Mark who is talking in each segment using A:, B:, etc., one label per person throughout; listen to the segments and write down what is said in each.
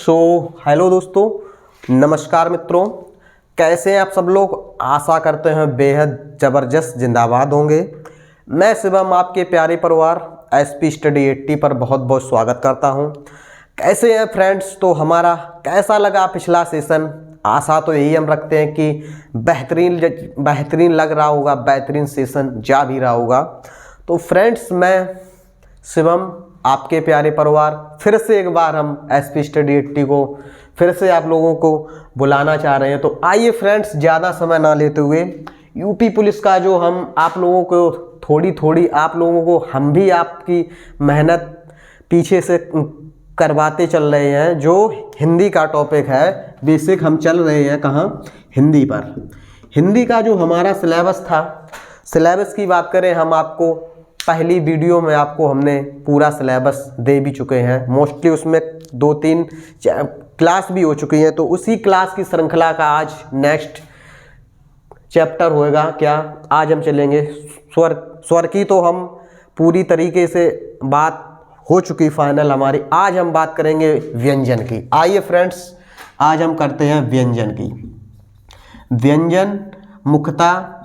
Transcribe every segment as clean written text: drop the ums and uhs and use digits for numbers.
A: So hello दोस्तों, नमस्कार मित्रों, कैसे हैं आप सब लोग। आशा करते हैं बेहद ज़बरदस्त जिंदाबाद होंगे। मैं शिवम आपके प्यारे परिवार एसपी स्टडी 80 पर बहुत बहुत स्वागत करता हूं। कैसे हैं फ्रेंड्स। तो हमारा कैसा लगा पिछला सेशन। आशा तो यही हम रखते हैं कि बेहतरीन लग रहा होगा, बेहतरीन सेशन जा भी रहा होगा। तो फ्रेंड्स, मैं शिवम आपके प्यारे परिवार फिर से एक बार हम एसपी स्टडी 80 को फिर से आप लोगों को बुलाना चाह रहे हैं। तो आइए फ्रेंड्स, ज़्यादा समय ना लेते हुए यूपी पुलिस का जो हम आप लोगों को थोड़ी आप लोगों को हम भी आपकी मेहनत पीछे से करवाते चल रहे हैं। जो हिंदी का टॉपिक है, बेसिक हम चल रहे हैं कहाँ, हिंदी पर। हिंदी का जो हमारा सिलेबस था, सिलेबस की बात करें, हम आपको पहली वीडियो में आपको हमने पूरा सिलेबस दे भी चुके हैं। मोस्टली उसमें 2-3 क्लास भी हो चुकी हैं। तो उसी क्लास की श्रृंखला का आज नेक्स्ट चैप्टर होएगा। क्या आज हम चलेंगे स्वर की तो हम पूरी तरीके से बात हो चुकी फाइनल हमारी। आज हम बात करेंगे व्यंजन की। आइए फ्रेंड्स, आज हम करते हैं व्यंजन की। व्यंजन मुख्यतः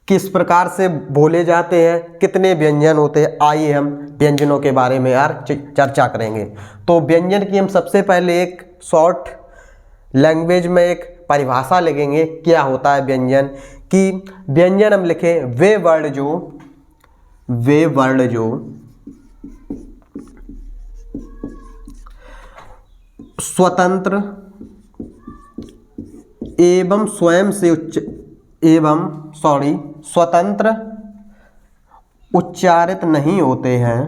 A: किस प्रकार से बोले जाते हैं, कितने व्यंजन होते हैं, आइए हम व्यंजनों के बारे में यार चर्चा करेंगे। तो व्यंजन की हम सबसे पहले एक शॉर्ट लैंग्वेज में एक परिभाषा लिखेंगे। क्या होता है व्यंजन कि व्यंजन हम लिखें वे वर्ड जो स्वतंत्र एवं स्वतंत्र उच्चारित नहीं होते हैं,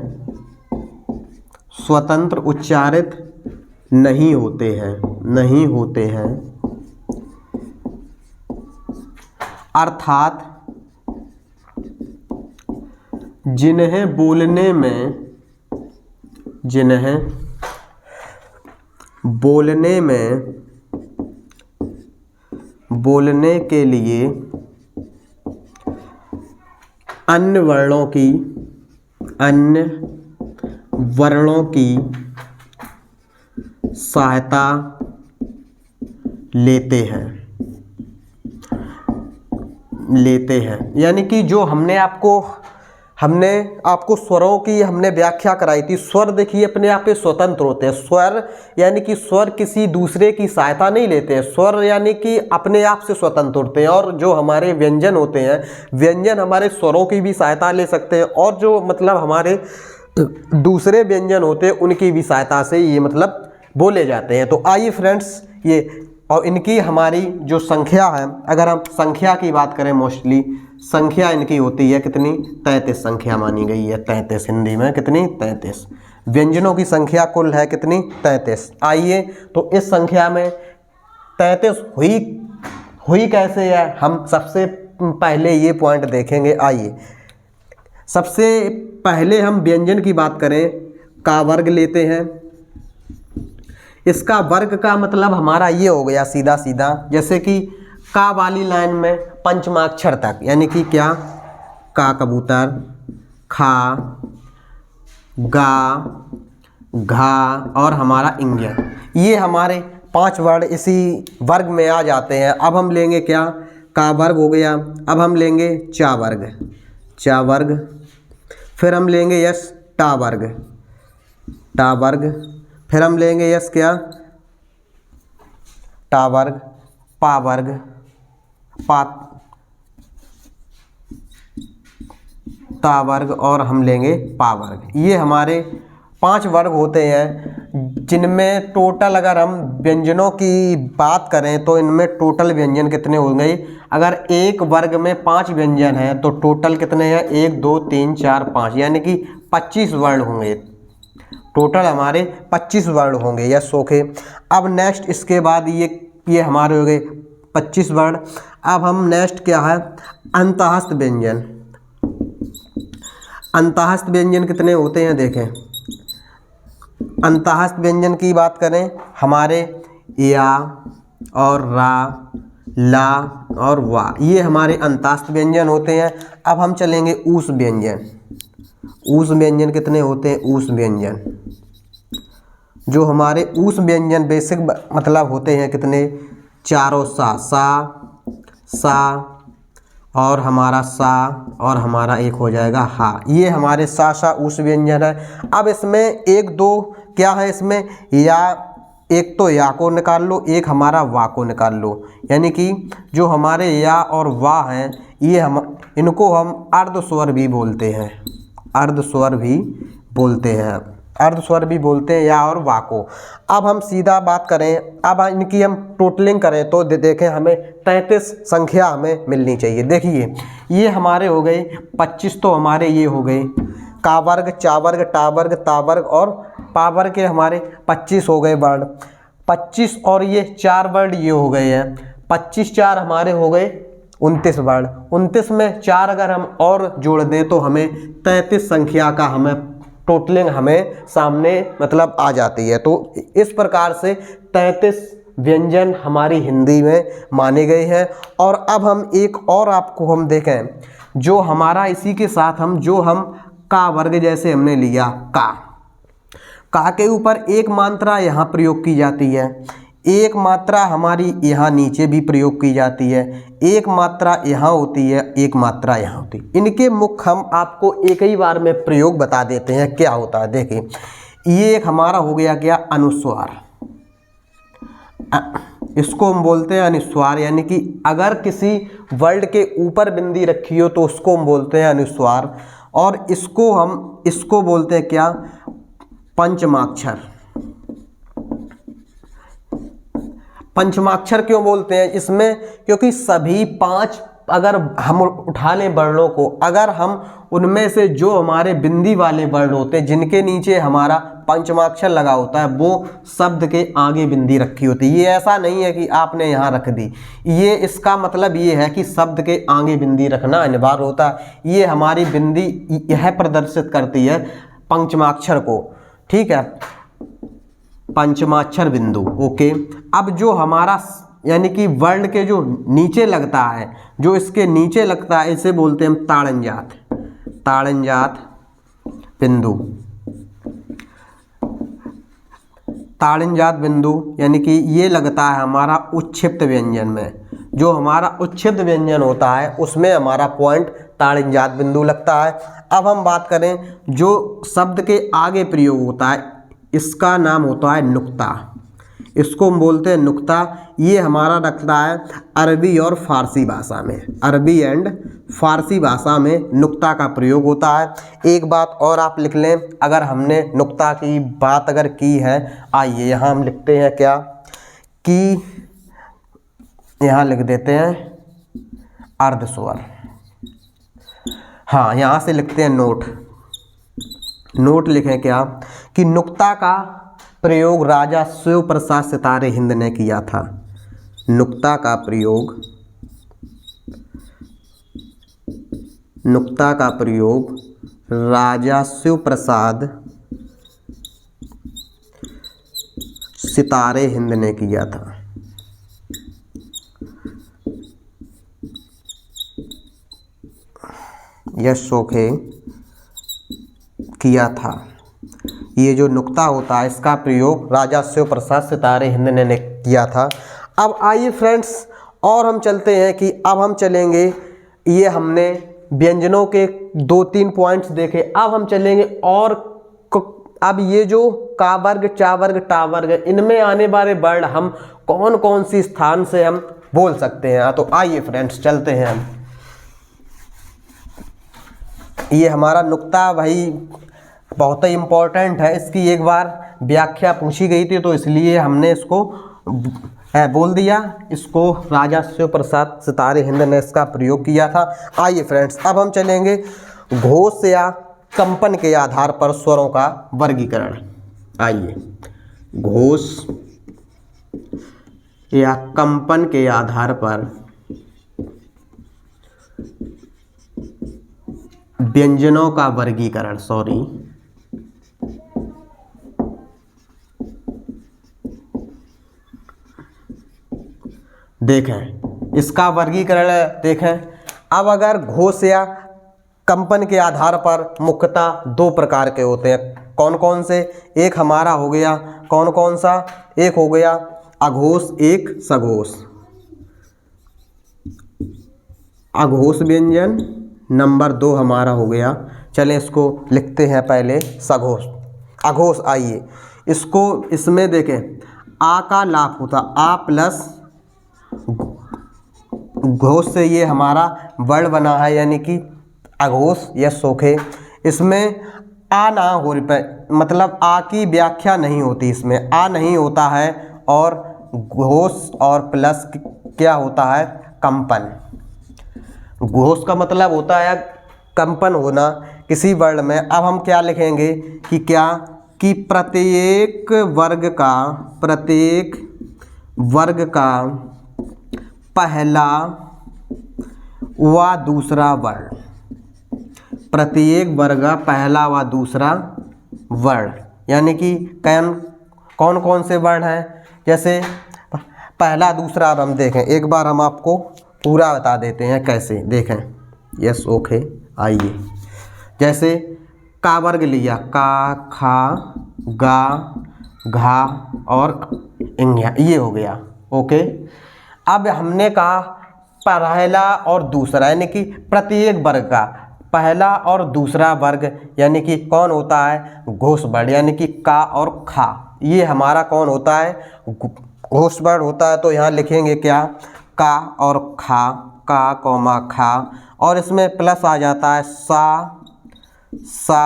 A: स्वतंत्र उच्चारित नहीं होते हैं, अर्थात जिन्हें बोलने के लिए अन्य वर्णों की सहायता लेते हैं। यानी कि जो हमने आपको स्वरों की हमने व्याख्या कराई थी। स्वर देखिए अपने आप पे स्वतंत्र होते हैं। स्वर यानी कि स्वर किसी दूसरे की सहायता नहीं लेते हैं। स्वर यानी कि अपने आप से स्वतंत्र होते हैं। और जो हमारे व्यंजन होते हैं, व्यंजन हमारे स्वरों की भी सहायता ले सकते हैं, और जो मतलब हमारे दूसरे व्यंजन होते हैं उनकी भी सहायता से ये मतलब बोले जाते हैं। तो आइए फ्रेंड्स, ये और इनकी हमारी जो संख्या है, अगर हम संख्या की बात करें, मोस्टली संख्या इनकी होती है कितनी, 33 संख्या मानी गई है। 33 हिंदी में कितनी, 33 व्यंजनों की संख्या कुल है कितनी, 33। आइए तो इस संख्या में 33 हुई कैसे है, हम सबसे पहले ये पॉइंट देखेंगे। आइए सबसे पहले हम व्यंजन की बात करें, का वर्ग लेते हैं। इसका वर्ग का मतलब हमारा ये हो गया सीधा जैसे कि का वाली लाइन में पंचमाक्षर तक, यानी कि क्या, का कबूतर, खा, गा, घा और हमारा इंजन, ये हमारे 5 वर्ड इसी वर्ग में आ जाते हैं। अब हम लेंगे क्या, का वर्ग हो गया। अब हम लेंगे चा वर्ग, फिर हम लेंगे यस टा वर्ग, फिर हम लेंगे यस क्या, टा वर्ग, पा वर्ग, ता वर्ग और हम लेंगे पा वर्ग। ये हमारे 5 वर्ग होते हैं, जिनमें टोटल अगर हम व्यंजनों की बात करें तो इनमें टोटल व्यंजन कितने होंगे। अगर एक वर्ग में 5 व्यंजन हैं तो टोटल कितने हैं, 1 2 3 4 5, यानी कि 25 वर्ड होंगे। टोटल हमारे 25 वर्ड होंगे। Yes okay. अब नेक्स्ट इसके बाद ये हमारे हो गए 25 वर्ड। अब हम नेक्स्ट क्या है, अंतःस्थ व्यंजन। अंतःस्थ व्यंजन कितने होते हैं देखें। अंतःस्थ व्यंजन की बात करें, हमारे या और रा, ला और वा, ये हमारे अंतःस्थ व्यंजन होते हैं। अब हम चलेंगे ऊष् व्यंजन। ऊष् व्यंजन कितने होते हैं, ऊष् व्यंजन जो हमारे ऊस व्यंजन बेसिक मतलब होते हैं कितने, चारों सा और हमारा सा और हमारा एक हो जाएगा हा। ये हमारे सा ऊस व्यंजन है। अब इसमें एक दो क्या है, इसमें या एक तो या को निकाल लो, एक हमारा वा को निकाल लो। यानी कि जो हमारे या और वा हैं ये इनको हम अर्ध स्वर भी बोलते हैं, अर्ध स्वर भी बोलते हैं, अर्ध स्वर भी बोलते हैं या और वा को। अब हम सीधा बात करें, अब इनकी हम टोटलिंग करें तो देखें हमें 33 संख्या हमें मिलनी चाहिए। देखिए ये हमारे हो गए 25, तो हमारे ये हो गए का वर्ग, चा वर्ग, टा वर्ग, ता वर्ग और पा वर्ग के हमारे 25 हो गए वर्ण। 25 और ये 4 वर्ण ये हो गए हैं, 25 4 हमारे हो गए 29 वर्ण। 29 में 4 अगर हम और जोड़ दें तो हमें 33 संख्या का हमें टोटलिंग हमें सामने मतलब आ जाती है। तो इस प्रकार से 33 व्यंजन हमारी हिंदी में माने गए हैं। और अब हम एक और आपको हम देखें, जो हमारा इसी के साथ हम का वर्ग जैसे हमने लिया का के ऊपर एक मात्रा यहाँ प्रयोग की जाती है, एक मात्रा हमारी यहाँ नीचे भी प्रयोग की जाती है, एक मात्रा यहाँ होती है, एक मात्रा यहाँ होती है। इनके मुख्य हम आपको एक ही बार में प्रयोग बता देते हैं क्या होता है। देखिए ये एक हमारा हो गया क्या, अनुस्वार। इसको हम बोलते हैं अनुस्वार, यानी कि अगर किसी वर्ड के ऊपर बिंदी रखी हो तो उसको हम बोलते हैं अनुस्वार। और इसको बोलते हैं क्या, पंचमाक्षर। पंचमाक्षर क्यों बोलते हैं इसमें, क्योंकि सभी 5 अगर हम उठा लें वर्णों को, अगर हम उनमें से जो हमारे बिंदी वाले वर्ण होते हैं जिनके नीचे हमारा पंचमाक्षर लगा होता है वो शब्द के आगे बिंदी रखी होती है। ये ऐसा नहीं है कि आपने यहाँ रख दी, ये इसका मतलब ये है कि शब्द के आगे बिंदी रखना अनिवार्य होता है। ये हमारी बिंदी यह प्रदर्शित करती है पंचमाक्षर को, ठीक है, पंचमाक्षर बिंदु। ओके, अब जो हमारा यानी कि वर्ण के जो नीचे लगता है, जो इसके नीचे लगता है इसे बोलते हैं हम ताड़नजात, ताड़नजात बिंदु। ताड़नजात बिंदु यानी कि ये लगता है हमारा उच्छिप्त व्यंजन में, जो हमारा उच्छिप्त व्यंजन होता है उसमें हमारा पॉइंट ताड़नजात बिंदु लगता है। अब हम बात करें जो शब्द के आगे प्रयोग होता है, इसका नाम होता है नुक्ता, इसको हम बोलते हैं नुक्ता। ये हमारा रखता है अरबी और फारसी भाषा में, अरबी एंड फारसी भाषा में नुक्ता का प्रयोग होता है। एक बात और आप लिख लें, अगर हमने नुक्ता की बात अगर की है, आइए यहाँ हम लिखते हैं क्या कि यहाँ लिख देते हैं अर्धस्वर। हाँ, यहाँ से लिखते हैं नोट लिखें क्या कि नुक्ता का प्रयोग राजा शिव प्रसाद सितारे हिंद ने किया था। नुक्ता का प्रयोग राजा शिव प्रसाद सितारे हिंद ने किया था। यश सोखे किया था। ये जो नुक्ता होता है इसका प्रयोग राजा शिव प्रसाद सितारे हिंद ने किया था। अब आइए फ्रेंड्स और हम चलते हैं कि अब हम चलेंगे, ये हमने व्यंजनों के 2-3 पॉइंट्स देखे, अब हम चलेंगे और अब ये जो का वर्ग, चा वर्ग, टा वर्ग, इनमें आने वाले वर्ण हम कौन कौन सी स्थान से हम बोल सकते हैं। तो आइए फ्रेंड्स चलते हैं हम। ये हमारा नुक्ता भाई बहुत ही इम्पोर्टेंट है, इसकी एक बार व्याख्या पूछी गई थी तो इसलिए हमने इसको बोल दिया। इसको राजा शिव प्रसाद सितारे हिंद ने इसका प्रयोग किया था। आइए फ्रेंड्स अब हम चलेंगे घोष या कंपन के आधार पर स्वरों का वर्गीकरण। आइए, घोष या कंपन के आधार पर व्यंजनों का वर्गीकरण, देखें इसका वर्गीकरण देखें। अब अगर घोष या कंपन के आधार पर मुख्यतः 2 प्रकार के होते हैं, कौन कौन से? एक हमारा हो गया कौन कौन सा? एक हो गया अघोष, एक सघोष। अघोष व्यंजन नंबर 2 हमारा हो गया। चलें इसको लिखते हैं पहले सघोष अघोष। आइए इसको, इसमें देखें आ का लाप होता, आ प्लस घोष से ये हमारा वर्ण बना है, यानी कि अघोष या सोखे। इसमें आ ना हो मतलब आ की व्याख्या नहीं होती, इसमें आ नहीं होता है, और घोष और प्लस क्या होता है? कंपन। घोष का मतलब होता है कंपन होना किसी वर्ण में। अब हम क्या लिखेंगे कि क्या कि प्रत्येक वर्ग का पहला व दूसरा वर्ण, प्रत्येक वर्ग का पहला व दूसरा वर्ण, यानी कि कौन कौन से वर्ण हैं? जैसे पहला दूसरा, अब हम देखें एक बार, हम आपको पूरा बता देते हैं कैसे। देखें यस ओके। आइए जैसे का वर्ग लिया, का, खा, गा, घा और इंग्या, ये हो गया ओके। अब हमने कहा पहला और दूसरा, यानी कि प्रत्येक वर्ग का पहला और दूसरा वर्ग, यानी कि कौन होता है? घोष वर्ण, यानी कि का और खा, ये हमारा कौन होता है? घोष वर्ण होता है। तो यहाँ लिखेंगे क्या? का और खा, का कौमा खा, और इसमें प्लस आ जाता है सा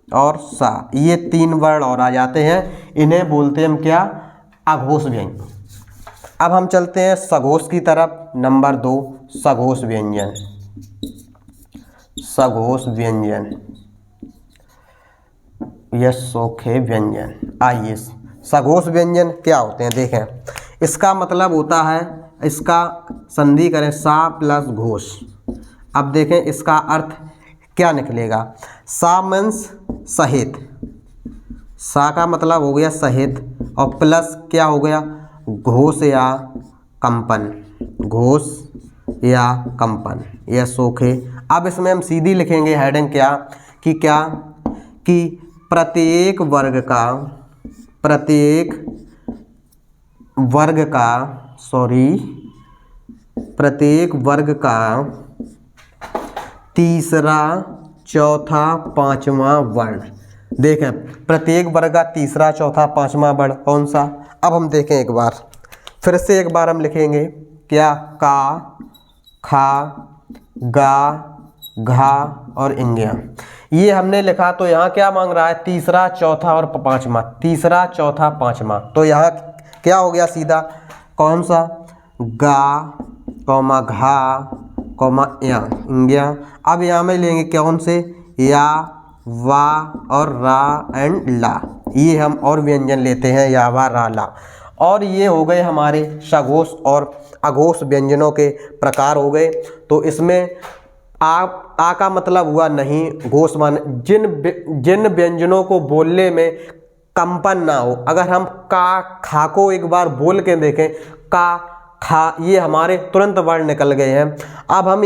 A: और सा, ये 3 वर्ण और आ जाते हैं। इन्हें बोलते हैं हम क्या? अघोष व्यंजन। अब हम चलते हैं सघोष की तरफ। नंबर 2 सघोष व्यंजन। सघोष व्यंजन यस सोखे व्यंजन। आइए सघोष व्यंजन क्या होते हैं देखें। इसका मतलब होता है, इसका संधि करें सा प्लस घोष। अब देखें इसका अर्थ क्या निकलेगा। सा मीन्स सहित, सा का मतलब हो गया सहित, और प्लस क्या हो गया? घोष या कंपन, घोष या कंपन, यह सोखे। अब इसमें हम सीधी लिखेंगे हेडिंग क्या कि प्रत्येक वर्ग का तीसरा, चौथा, पांचवा वर्ण। देखें प्रत्येक वर्ग का तीसरा, चौथा, पांचवा वर्ण कौन सा? अब हम देखें एक बार, फिर से एक बार हम लिखेंगे क्या? का, खा, गा, घा और इंग्या, ये हमने लिखा। तो यहाँ क्या मांग रहा है? तीसरा, चौथा और पांचवा, तीसरा, चौथा, पांचवा। तो यहाँ क्या हो गया सीधा? कौन सा? गा कौमा घा कौमा या इंग्या। अब यहाँ में लेंगे कौन से? या, वा और रा एंड ला, ये हम और व्यंजन लेते हैं, या, वा, रा, ला। और ये हो गए हमारे सघोष और अघोष व्यंजनों के प्रकार हो गए। तो इसमें आ का मतलब हुआ नहीं, घोष मान जिन व्यंजनों को बोलने में कंपन ना हो। अगर हम का, खा को एक बार बोल के देखें, का, खा, ये हमारे तुरंत वर्ण निकल गए हैं। अब हम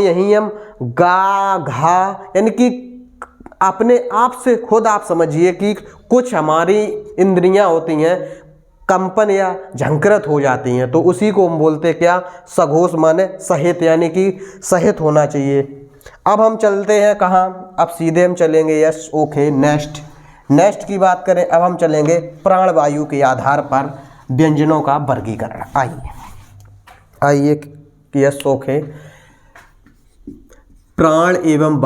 A: गा, घा, यानी कि अपने आप से खुद आप समझिए कि कुछ हमारी इंद्रियां होती हैं कंपन या झंकृत हो जाती हैं, तो उसी को हम बोलते क्या? सघोष माने सहित, यानी कि सहित होना चाहिए। अब हम चलते हैं कहाँ? अब सीधे हम चलेंगे यस ओके नेक्स्ट की बात करें। अब हम चलेंगे प्राणवायु के आधार पर व्यंजनों का वर्गीकरण। आइए यस ओके। प्राण एवं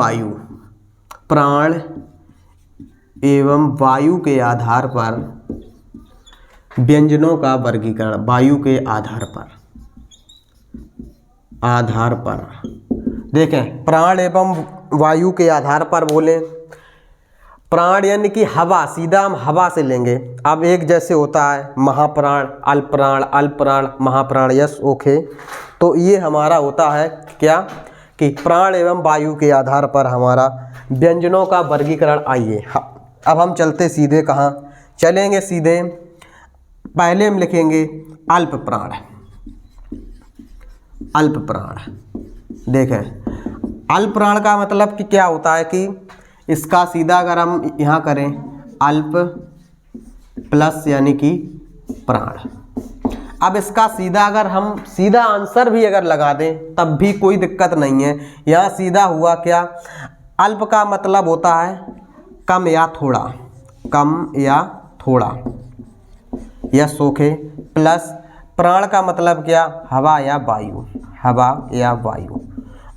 A: वायु के आधार पर व्यंजनों का वर्गीकरण। वायु के आधार पर देखें, प्राण एवं वायु के आधार पर बोले। प्राण यानी कि हवा, सीधा हम हवा से लेंगे। अब एक जैसे होता है महाप्राण, अल्पप्राण, महाप्राण, यस ओके। तो ये हमारा होता है क्या कि प्राण एवं वायु के आधार पर हमारा व्यंजनों का वर्गीकरण। आइए अब हम चलते सीधे कहाँ चलेंगे? सीधे पहले हम लिखेंगे अल्पप्राण। देखें अल्पप्राण का मतलब कि क्या होता है कि इसका सीधा अगर हम यहाँ करें, अल्प प्लस यानी कि प्राण। अब इसका सीधा अगर हम सीधा आंसर भी अगर लगा दें तब भी कोई दिक्कत नहीं है। यहाँ सीधा हुआ क्या, अल्प का मतलब होता है कम या थोड़ा, कम या थोड़ा, यस ओके, प्लस प्राण का मतलब क्या, हवा या वायु, हवा या वायु।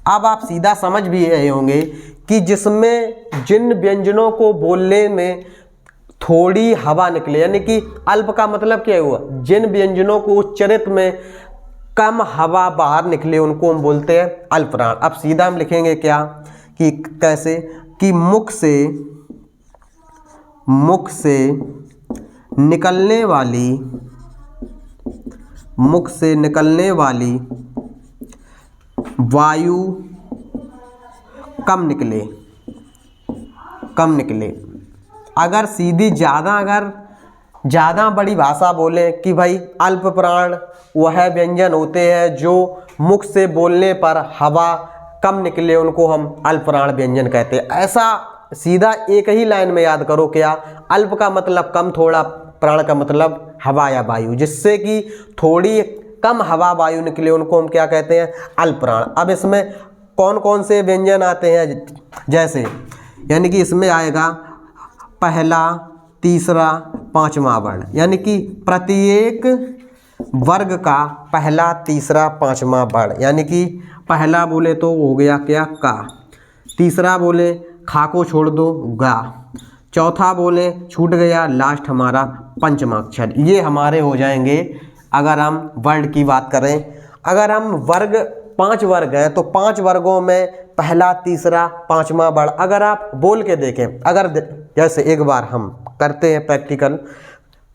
A: अब आप सीधा समझ भी रहे होंगे कि जिसमें जिन व्यंजनों को बोलने में थोड़ी हवा निकले, यानी कि अल्प का मतलब क्या हुआ, जिन व्यंजनों को उच्चरित में कम हवा बाहर निकले उनको हम बोलते हैं अल्पप्राण। अब सीधा हम लिखेंगे क्या कि कैसे कि मुख से निकलने वाली वायु कम निकले। अगर सीधी ज़्यादा बड़ी भाषा बोले कि भाई अल्प प्राण वह व्यंजन होते हैं जो मुख से बोलने पर हवा कम निकले, उनको हम अल्प प्राण व्यंजन कहते हैं। ऐसा सीधा एक ही लाइन में याद करो क्या, अल्प का मतलब कम थोड़ा, प्राण का मतलब हवा या वायु, जिससे कि थोड़ी कम हवा वायु निकले उनको हम क्या कहते हैं, अल्प प्राण। अब इसमें कौन कौन से व्यंजन आते हैं, जैसे यानी कि इसमें आएगा पहला, तीसरा, पांचवा वर्ण, यानी कि प्रत्येक वर्ग का पहला, तीसरा, पांचवा वर्ण। यानी कि पहला बोले तो हो गया क्या, का, तीसरा बोले खा को छोड़ दो, गा, चौथा बोले छूट गया लास्ट हमारा पंचमा अक्षर। ये हमारे हो जाएंगे अगर हम वर्ड की बात करें। अगर हम वर्ग 5 वर्ग हैं तो 5 वर्गों में पहला, तीसरा, पांचवा वर्ण अगर आप बोल के देखें, अगर जैसे एक बार हम करते हैं प्रैक्टिकल,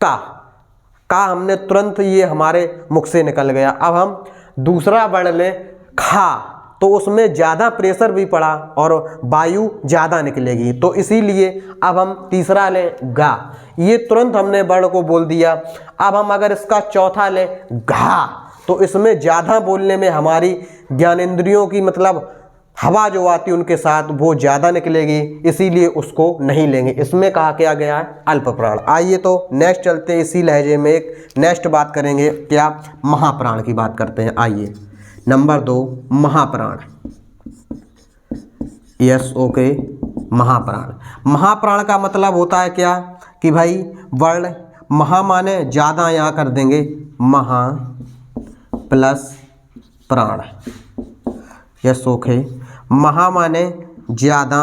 A: का हमने तुरंत ये हमारे मुख से निकल गया। अब हम दूसरा वर्ण लें खा, तो उसमें ज़्यादा प्रेशर भी पड़ा और वायु ज़्यादा निकलेगी, तो इसीलिए अब हम तीसरा लें गा, ये तुरंत हमने वर्ण को बोल दिया। अब हम अगर इसका चौथा लें घा, तो इसमें ज़्यादा बोलने में हमारी ज्ञानेंद्रियों की मतलब हवा जो आती है उनके साथ वो ज़्यादा निकलेगी, इसीलिए उसको नहीं लेंगे। इसमें कहा क्या गया है, अल्प प्राण। आइए तो नेक्स्ट चलते हैं, इसी लहजे में एक नेक्स्ट बात करेंगे क्या, महाप्राण की बात करते हैं। आइए नंबर 2 महाप्राण, यस ओके, महाप्राण। महाप्राण का मतलब होता है क्या कि भाई वर्ण महा माने ज़्यादा, यहाँ कर देंगे महा प्लस प्राण, यस ओके, महा माने ज़्यादा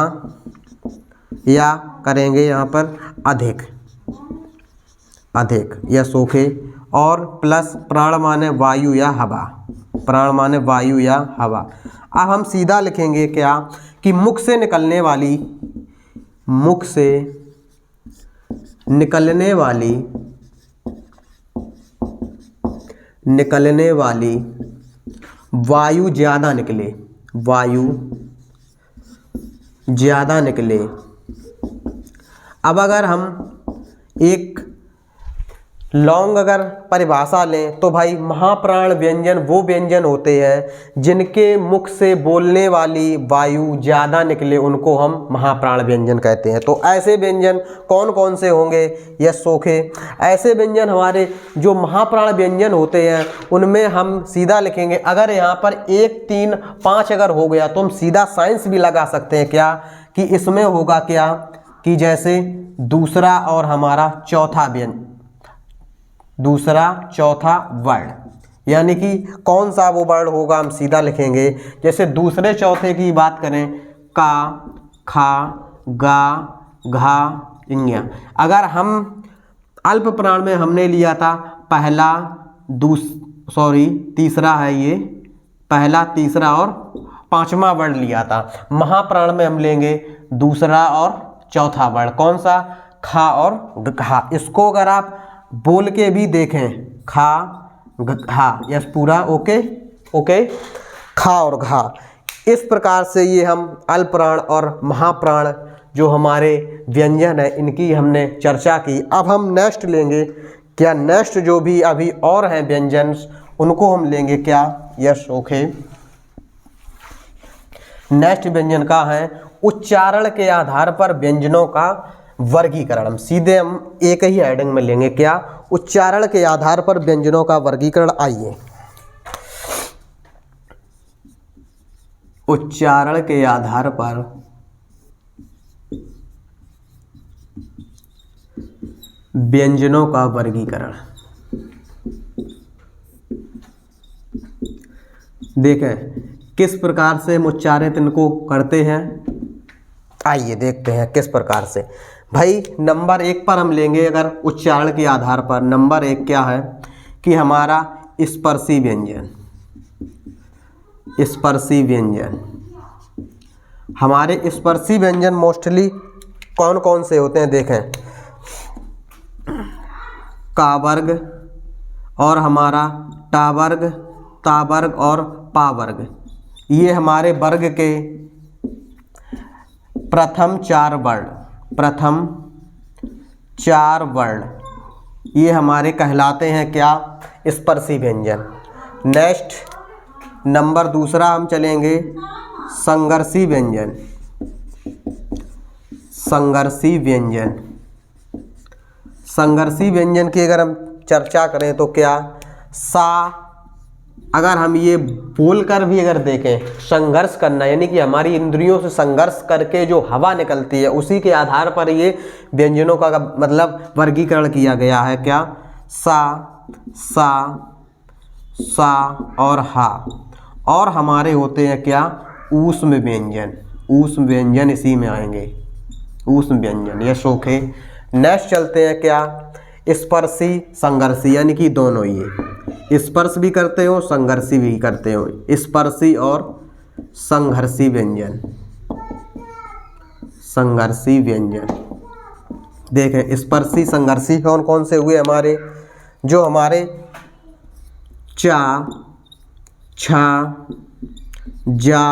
A: या करेंगे यहाँ पर अधिक, यस ओके, और प्लस प्राण माने वायु या हवा, प्राण माने वायु या हवा। अब हम सीधा लिखेंगे क्या कि मुख से निकलने वाली वायु ज़्यादा निकले, अब अगर हम एक लॉन्ग अगर परिभाषा लें तो भाई महाप्राण व्यंजन वो व्यंजन होते हैं जिनके मुख से बोलने वाली वायु ज़्यादा निकले, उनको हम महाप्राण व्यंजन कहते हैं। तो ऐसे व्यंजन कौन कौन से होंगे, यस ओके, ऐसे व्यंजन हमारे जो महाप्राण व्यंजन होते हैं उनमें हम सीधा लिखेंगे। अगर यहाँ पर 1, 3, 5 अगर हो गया तो हम सीधा साइंस भी लगा सकते हैं क्या कि इसमें होगा क्या कि जैसे दूसरा और हमारा चौथा व्यंजन, दूसरा चौथा वर्ण, यानी कि कौन सा वो वर्ण होगा हम सीधा लिखेंगे। जैसे दूसरे चौथे की बात करें का, खा, गा, घा, इंग्या। अगर हम अल्प प्राण में हमने लिया था पहला, तीसरा है ये, पहला, तीसरा और पांचवा वर्ण लिया था। महाप्राण में हम लेंगे दूसरा और चौथा वर्ण, कौन सा, खा और घा। इसको अगर आप बोल के भी देखें, खा घा, यस पूरा ओके, खा और घा। इस प्रकार से ये हम अल्पप्राण और महाप्राण जो हमारे व्यंजन है इनकी हमने चर्चा की। अब हम नेक्स्ट लेंगे क्या, नेक्स्ट जो भी अभी और हैं व्यंजन उनको हम लेंगे क्या, यस ओके। नेक्स्ट व्यंजन का है उच्चारण के आधार पर व्यंजनों का वर्गीकरण। हम सीधे हम एक ही हेडिंग में लेंगे, क्या? उच्चारण के आधार पर व्यंजनों का वर्गीकरण। आइए, उच्चारण के आधार पर व्यंजनों का वर्गीकरण। देखें किस प्रकार से हम उच्चारित इनको करते हैं। आइए देखते हैं किस प्रकार से। भाई नंबर 1 पर हम लेंगे, अगर उच्चारण के आधार पर नंबर 1 क्या है कि हमारा स्पर्शी व्यंजन। स्पर्शी व्यंजन, हमारे स्पर्शी व्यंजन मोस्टली कौन कौन से होते हैं? देखें, का वर्ग और हमारा टा वर्ग, ता वर्ग और पा वर्ग, ये हमारे वर्ग के प्रथम 4 वर्ण, प्रथम 4 वर्ण ये हमारे कहलाते हैं क्या? स्पर्शी व्यंजन। नेक्स्ट नंबर दूसरा हम चलेंगे संघर्षी व्यंजन। संघर्षी व्यंजन, संघर्षी व्यंजन की अगर हम चर्चा करें तो क्या? सा, अगर हम ये बोलकर भी अगर देखें, संघर्ष करना यानी कि हमारी इंद्रियों से संघर्ष करके जो हवा निकलती है उसी के आधार पर ये व्यंजनों का मतलब वर्गीकरण किया गया है। क्या? सा, सा, सा और हा। और हमारे होते हैं क्या? ऊष्म व्यंजन। ऊष्म व्यंजन इसी में आएंगे, ऊष्म व्यंजन, ये सोखे। नेक्स्ट चलते हैं क्या? स्पर्शी संघर्षी, यानी कि दोनों, ये स्पर्श भी करते हो संघर्षी भी करते हो, स्पर्शी और संघर्षी व्यंजन। संघर्षी व्यंजन देखें, स्पर्शी संघर्षी कौन कौन से हुए हमारे? जो हमारे चा, छा, जा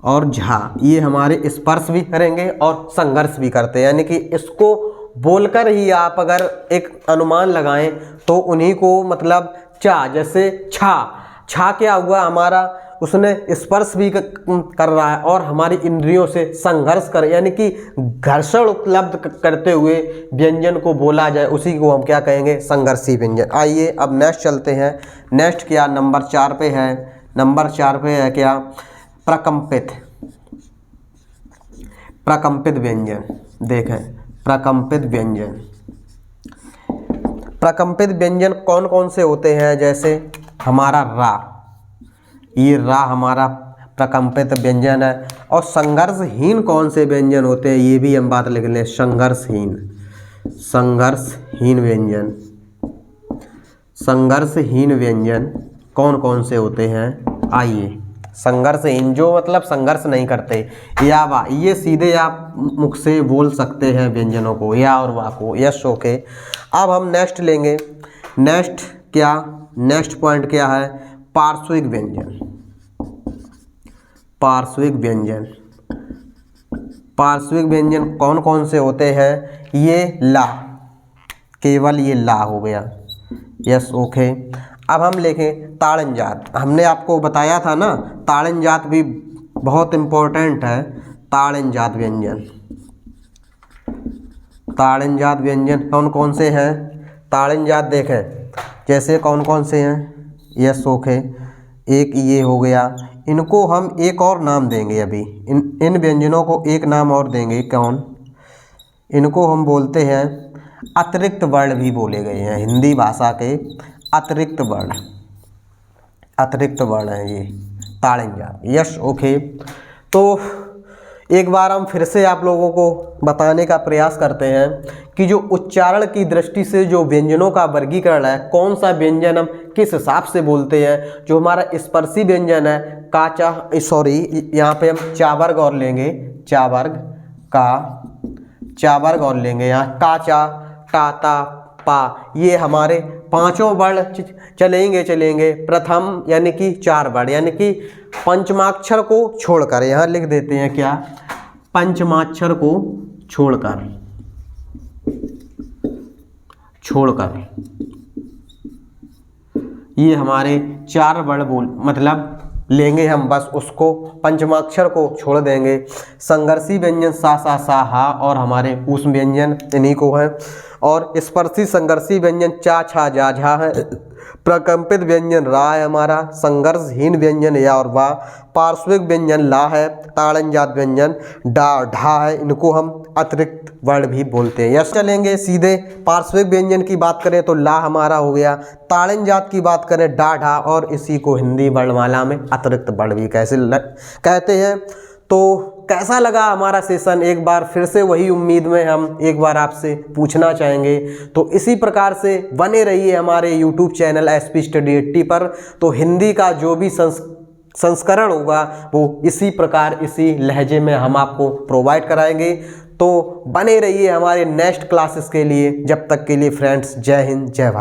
A: और झा, ये हमारे स्पर्श भी करेंगे और संघर्ष भी करते हैं। यानी कि इसको बोलकर ही आप अगर एक अनुमान लगाएं तो उन्हीं को मतलब चा, जैसे छा, छा क्या हुआ हमारा? उसने स्पर्श भी कर रहा है और हमारी इंद्रियों से संघर्ष कर, यानी कि घर्षण उपलब्ध करते हुए व्यंजन को बोला जाए, उसी को हम क्या कहेंगे? संघर्षी व्यंजन। आइए अब नेक्स्ट चलते हैं। नेक्स्ट क्या नंबर 4 पे है? नंबर 4 पे है क्या? प्रकंपित। प्रकंपित व्यंजन। देखें प्रकंपित व्यंजन, प्रकंपित व्यंजन कौन कौन से होते हैं? जैसे हमारा रा, ये रा हमारा प्रकंपित व्यंजन है। और संघर्षहीन कौन से व्यंजन होते हैं? ये भी हम बात लिख लें, संघर्षहीन। संघर्षहीन व्यंजन, संघर्षहीन व्यंजन कौन कौन से होते हैं? आइए, संघर्षहीन जो मतलब संघर्ष नहीं करते, या वा, ये सीधे आप मुख से बोल सकते हैं व्यंजनों को, या और वा को, यस ओके। अब हम नेक्स्ट लेंगे। नेक्स्ट क्या? नेक्स्ट पॉइंट क्या है? पार्श्विक व्यंजन। पार्श्विक व्यंजन, पार्श्विक व्यंजन कौन कौन से होते हैं? ये ला, केवल ये ला हो गया, यस ओके। अब हम लिखें ताड़न जात। हमने आपको बताया था ना, ताड़न जात भी बहुत इम्पोर्टेंट है। ताड़न जात व्यंजन, ताड़न जात व्यंजन कौन कौन से हैं? ताड़न जात देखें जैसे कौन कौन से हैं, यस ओके। एक ये हो गया, इनको हम एक और नाम देंगे अभी, इन व्यंजनों को एक नाम और देंगे। कौन? इनको हम बोलते हैं अतिरिक्त वर्ण भी बोले गए हैं, हिंदी भाषा के अतिरिक्त वर्ण, अतिरिक्त वर्ण है ये ताड़न जात, यस ओके। तो एक बार हम फिर से आप लोगों को बताने का प्रयास करते हैं कि जो उच्चारण की दृष्टि से जो व्यंजनों का वर्गीकरण है, कौन सा व्यंजन हम किस हिसाब से बोलते हैं। जो हमारा स्पर्शी व्यंजन है, काचा, सॉरी यहाँ पे हम चा वर्ग और लेंगे, चा वर्ग का, चा वर्ग और लेंगे यहाँ काचा, टाता, पा, ये हमारे पांचों वर्ण चलेंगे प्रथम यानी कि 4 वर्ण, यानी कि पंचमाक्षर को छोड़कर, यहाँ लिख देते हैं क्या? पंचमाक्षर को छोड़कर, ये हमारे 4 वर्ण बोल मतलब लेंगे हम, बस उसको पंचमाक्षर को छोड़ देंगे। संघर्षी व्यंजन सा सा सा हा और हमारे ऊष्म व्यंजन इन्हीं को है। और स्पर्शी संघर्षी व्यंजन चा छा जा झा है। प्रकंपित व्यंजन रा है हमारा। संघर्षहीन व्यंजन या और वाह। पार्श्विक व्यंजन ला है। ताड़नजात व्यंजन डा ढा है। इनको हम अतिरिक्त वर्ण भी बोलते हैं। यस, चलेंगे सीधे पार्श्विक व्यंजन की बात करें तो ला हमारा हो गया। ताड़नजात की बात करें डा ढा, और इसी को हिंदी वर्णमाला में अतिरिक्त वर्ण भी कहते हैं। तो कैसा लगा हमारा सेशन, एक बार फिर से वही उम्मीद में हम एक बार आपसे पूछना चाहेंगे। तो इसी प्रकार से बने रहिए हमारे YouTube चैनल SP Study 80 पर। तो हिंदी का जो भी संस्करण होगा वो इसी प्रकार इसी लहजे में हम आपको प्रोवाइड कराएंगे। तो बने रहिए हमारे नेक्स्ट क्लासेस के लिए। जब तक के लिए फ्रेंड्स, जय हिंद, जय भारत।